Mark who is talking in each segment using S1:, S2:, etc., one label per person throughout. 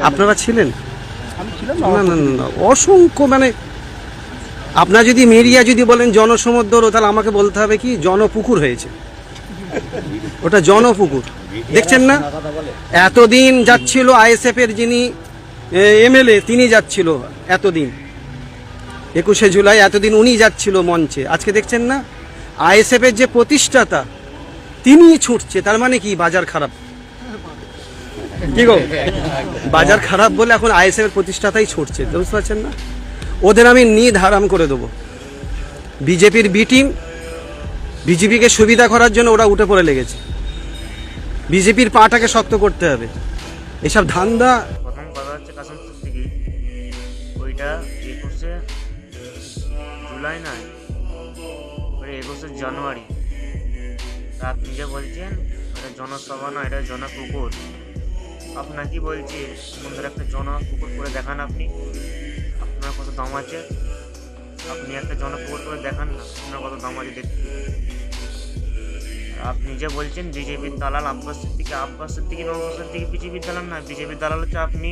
S1: আপনারা ছিলেন?
S2: আমি ছিলাম
S1: না না না না, অসংখ্য মানে আপনার যদি মিডিয়া যদি বলেন জনসমুদ্র, তাহলে আমাকে বলতে হবে কি জনপুকুর হয়েছে, ওটা জনপুকুর। দেখছেন না এতদিন যাচ্ছিল আইএসএফ এর যিনি এমএলএ, তিনি যাচ্ছিল এতদিন 21শে জুলাই, এতদিন উনি যাচ্ছিল মঞ্চে। আজকে দেখছেন না আইএসএফ এর যে প্রতিষ্ঠাতা তিনি ছুটছে, তার মানে কি বাজার খারাপ? কি গো, বাজার খারাপ বলে এখন আইএসএফ এর প্রতিষ্ঠাতাই ছুটছে, বুঝতে পারছেন না? ওদের আমি হারাম করে দেবো। বিজেপির বি টিম, বিজেপিকে সুবিধা করার জন্য ওরা উঠে পড়ে লেগেছে। বিজেপির পাটাকে শক্ত করতে হবে, এসব ধান্দা।
S3: প্রথম কথা হচ্ছে কাসম সিদ্দিকী, ওইটা 21শে জুলাই নয়, ওটা 21শে জানুয়ারি। তা আপনি যে বলছেন এটা জনসভা নয়, এটা জনপুকুর। আপনাকে বলছি সুন্দর একটা জনপুকুর করে দেখান। আপনি আপনার কত দাম আছে, আপনি একটা জনপুকুর করে দেখান না, আপনার কত দাম আছে দেখতে। আপনি যে বলছেন বিজেপির দালাল আব্বাস সিদ্দিকী নওশাদ সিদ্দিকী বিজেপির দালাল না, বিজেপির দালাল হচ্ছে আপনি।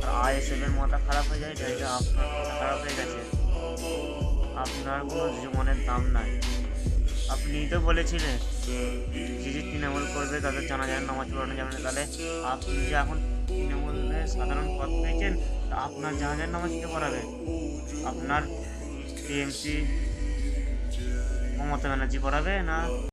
S3: আর আইএসএফ এর মাথা খারাপ হয়ে যায়, এটা আপনার মাথা খারাপ হয়ে গেছে। আপনার কোনো জীবনের দাম নাই। আপনি তো বলেছিলেন যে যে তৃণমূল করবে তাদের জানাজার নামাজ পড়ানো যাবে না, তাহলে আপনি যে এখন তৃণমূলে সাধারণ পদ পেয়েছেন, তা আপনার জানাজার নামাজ কে পড়াবে? আপনার টিএমসি মমতা ব্যানার্জি পড়াবে না